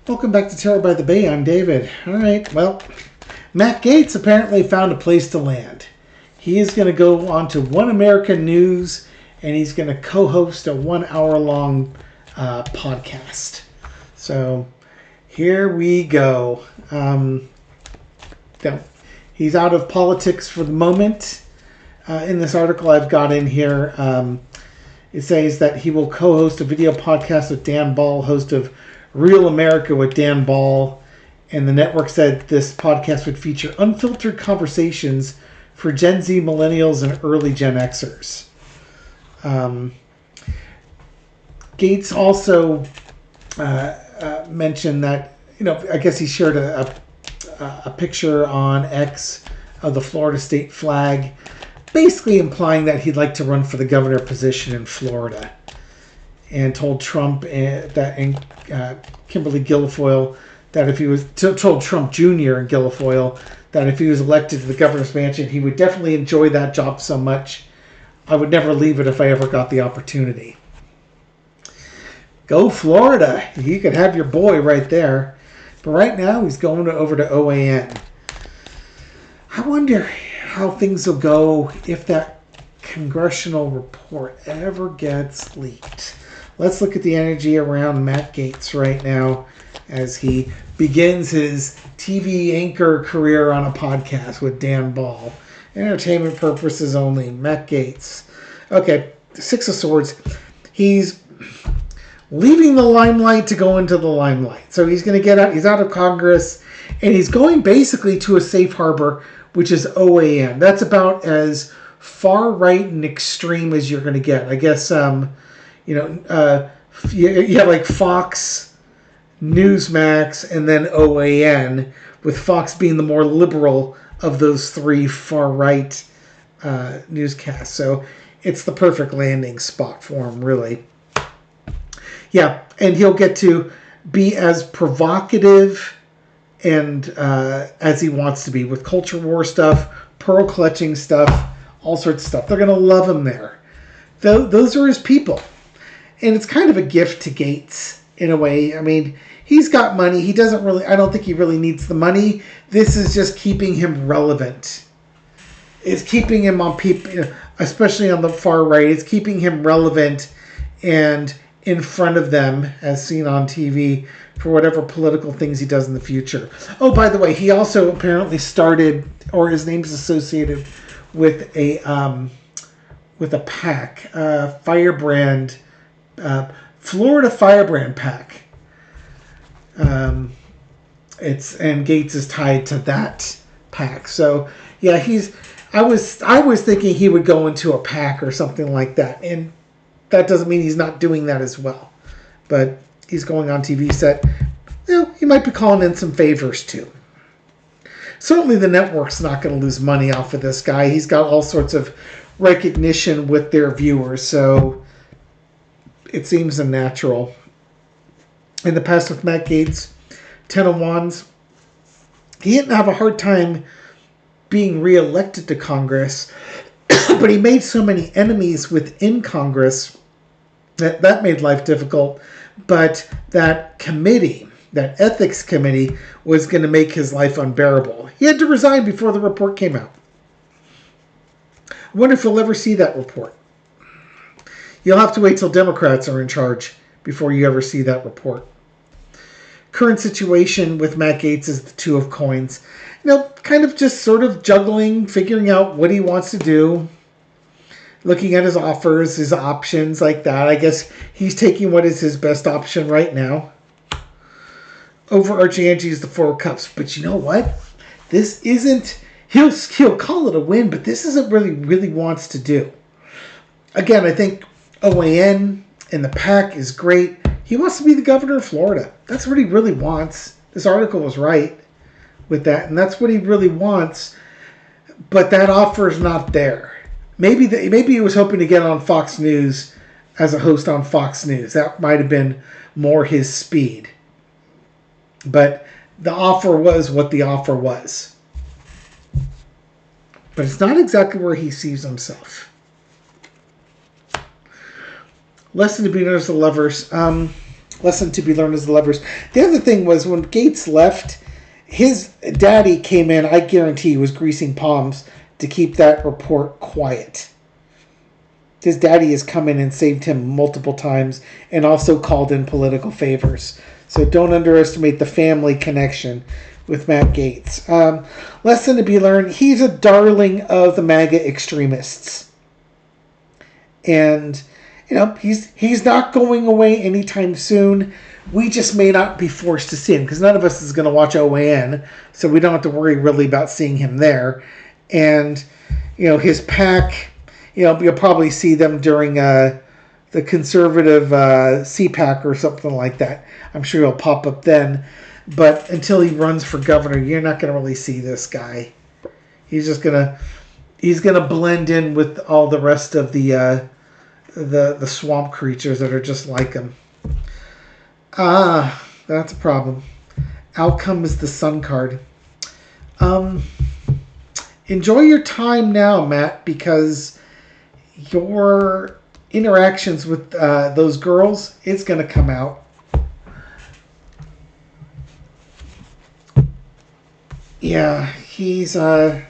Welcome back to Terror by the Bay. I'm David. All right, well, Matt Gaetz apparently found a place to land. He is going to go on to One American News, and he's going to co-host a 1 hour long podcast. So here we go. He's out of politics for the moment. In this article I've got in here, it says that he will co-host a video podcast with Dan Ball, host of Real America with Dan Ball. And the network said this podcast would feature unfiltered conversations for Gen Z, millennials, and early Gen Xers. Gaetz also mentioned that, I guess he shared a picture on X of the Florida state flag, basically implying that he'd like to run for the governor position in Florida, and told Trump Kimberly Guilfoyle that if he was told Trump Jr. and Guilfoyle that if he was elected to the governor's mansion, he would definitely enjoy that job so much. I would never leave it if I ever got the opportunity. Go Florida! You could have your boy right there. But right now he's going over to OANN. I wonder how things will go if that congressional report ever gets leaked. Let's look at the energy around Matt Gaetz right now as he begins his TV anchor career on a podcast with Dan Ball. Entertainment purposes only. Matt Gaetz. Okay, Six of Swords. He's leaving the limelight to go into the limelight. So he's going to get out. He's out of Congress, and he's going basically to a safe harbor, which is OANN. That's about as far right and extreme as you're going to get. I guess, you have like Fox, Newsmax, and then OANN, with Fox being the more liberal of those three far right newscasts. So it's the perfect landing spot for him, really. Yeah, and he'll get to be as provocative and as he wants to be with culture war stuff, pearl clutching stuff, all sorts of stuff. They're going to love him there. Those are his people. And it's kind of a gift to Gaetz in a way. I mean, he's got money. He doesn't really, I don't think he really needs the money. This is just keeping him relevant. It's keeping him on people, especially on the far right. It's keeping him relevant and in front of them, as seen on TV, for whatever political things he does in the future. Oh, by the way, he also apparently started, or his name's associated with a PAC, Firebrand, Florida Firebrand PAC. And Gaetz is tied to that PAC. So yeah, I was thinking he would go into a PAC or something like that, and that doesn't mean he's not doing that as well. But he's going on TV set. He might be calling in some favors too. Certainly the network's not going to lose money off of this guy. He's got all sorts of recognition with their viewers, so it seems unnatural. In the past with Matt Gaetz, Ten of Wands, he didn't have a hard time being reelected to Congress, but he made so many enemies within Congress that made life difficult. But that committee, that ethics committee, was going to make his life unbearable. He had to resign before the report came out. I wonder if we'll ever see that report. You'll have to wait till Democrats are in charge before you ever see that report. Current situation with Matt Gaetz is the Two of Coins. Kind of just sort of juggling, figuring out what he wants to do, looking at his offers, his options like that. I guess he's taking what is his best option right now. Overarching energy is the Four of Cups. But you know what? This isn't... He'll call it a win, but this isn't really wants to do. Again, I think OANN and the PAC is great. He wants to be the governor of Florida. That's what he really wants. This article was right with that, and that's what he really wants. But that offer is not there. Maybe he was hoping to get on Fox News as a host on Fox News. That might have been more his speed. But the offer was what the offer was. But it's not exactly where he sees himself. Lesson to be noticed to lovers. Lesson to be learned is the levers. The other thing was when Gaetz left, his daddy came in, I guarantee, was greasing palms to keep that report quiet. His daddy has come in and saved him multiple times and also called in political favors. So don't underestimate the family connection with Matt Gaetz. Lesson to be learned, he's a darling of the MAGA extremists. And, he's not going away anytime soon. We just may not be forced to see him because none of us is going to watch OANN, so we don't have to worry really about seeing him there. And, his PAC, you'll probably see them during the conservative CPAC or something like that. I'm sure he'll pop up then. But until he runs for governor, you're not going to really see this guy. He's just gonna blend in with all the rest of the swamp creatures that are just like him. That's a problem. Outcome is the Sun card. Enjoy your time now, Matt, because your interactions with those girls is going to come out. Yeah, he's kind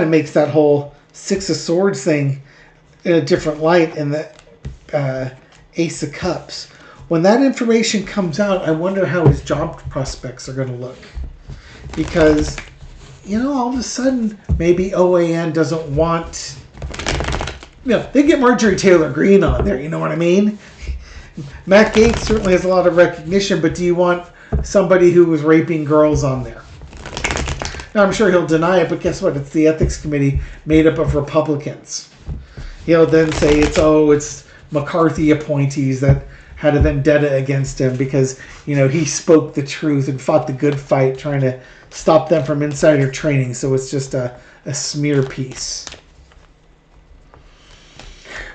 of makes that whole Six of Swords thing in a different light in the Ace of Cups. When that information comes out, I wonder how his job prospects are going to look. Because, all of a sudden, maybe OANN doesn't want... they get Marjorie Taylor Greene on there, you know what I mean? Matt Gaetz certainly has a lot of recognition, but do you want somebody who was raping girls on there? Now, I'm sure he'll deny it, but guess what? It's the ethics committee made up of Republicans. He'll then say it's McCarthy appointees that had a vendetta against him because, he spoke the truth and fought the good fight trying to stop them from insider trading. So it's just a smear piece.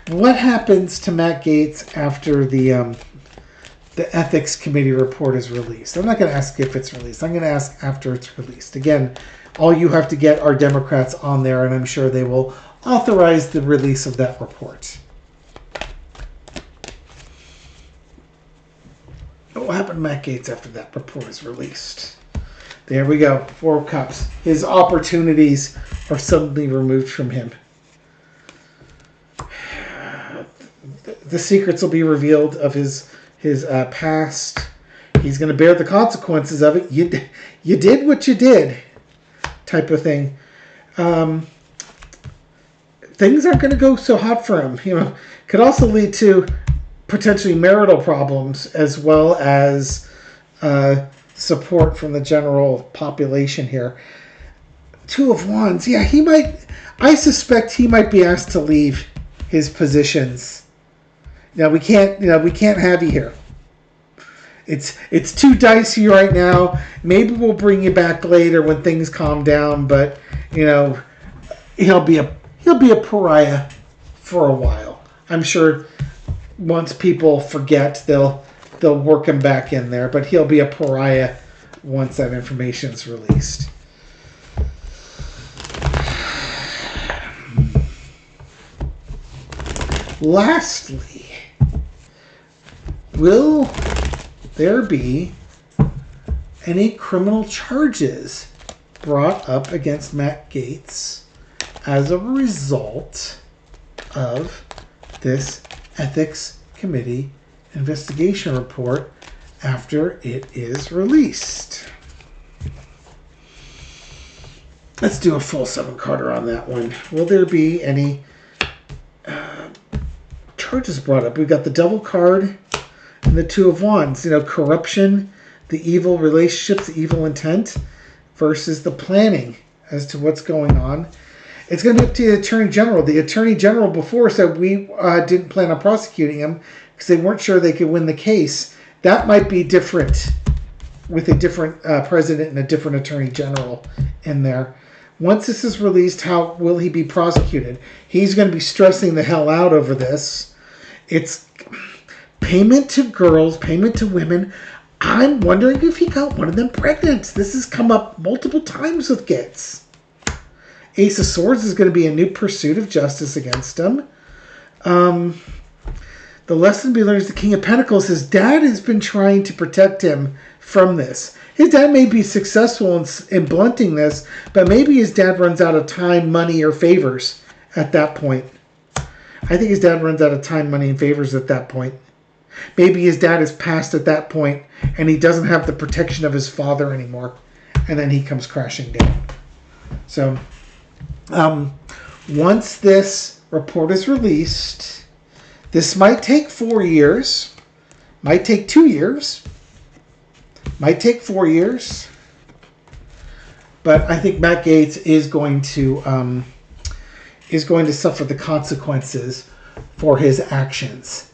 What happens to Matt Gaetz after the ethics committee report is released? I'm not going to ask if it's released. I'm going to ask after it's released. Again, all you have to get are Democrats on there, and I'm sure they will authorize the release of that report. What will happen to Matt Gaetz after that report is released? There we go. 4 of Cups. His opportunities are suddenly removed from him. The secrets will be revealed of his past. He's going to bear the consequences of it. You did what you did, type of thing. Things aren't going to go so hot for him. Could also lead to potentially marital problems as well as support from the general population here. 2 of Wands. Yeah, he might. I suspect he might be asked to leave his positions. Now we can't have you here. It's too dicey right now. Maybe we'll bring you back later when things calm down, but he'll be a pariah for a while. I'm sure once people forget, they'll work him back in there, but he'll be a pariah once that information is released. Lastly, will there be any criminal charges brought up against Matt Gaetz as a result of this ethics committee investigation report after it is released? Let's do a full 7-carder on that one. Will there be any charges brought up? We've got the Devil card and the 2 of Wands. Corruption, the evil relationships, the evil intent versus the planning as to what's going on. It's going to be up to the Attorney General. The Attorney General before said we didn't plan on prosecuting him because they weren't sure they could win the case. That might be different with a different president and a different Attorney General in there. Once this is released, how will he be prosecuted? He's going to be stressing the hell out over this. It's payment to girls, payment to women. I'm wondering if he got one of them pregnant. This has come up multiple times with Gaetz. Ace of Swords is going to be a new pursuit of justice against him. The lesson to be learned is the King of Pentacles. His dad has been trying to protect him from this. His dad may be successful in blunting this, but maybe his dad runs out of time, money, or favors at that point. I think his dad runs out of time, money, and favors at that point. Maybe his dad is passed at that point, and he doesn't have the protection of his father anymore, and then he comes crashing down. So, once this report is released, this might take 4 years, might take 2 years, might take 4 years, but I think Matt Gaetz is going to suffer the consequences for his actions.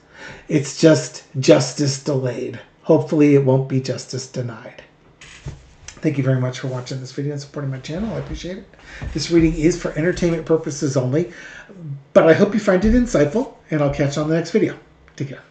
It's just justice delayed. Hopefully it won't be justice denied. Thank you very much for watching this video and supporting my channel. I appreciate it. This reading is for entertainment purposes only, but I hope you find it insightful, and I'll catch you on the next video. Take care.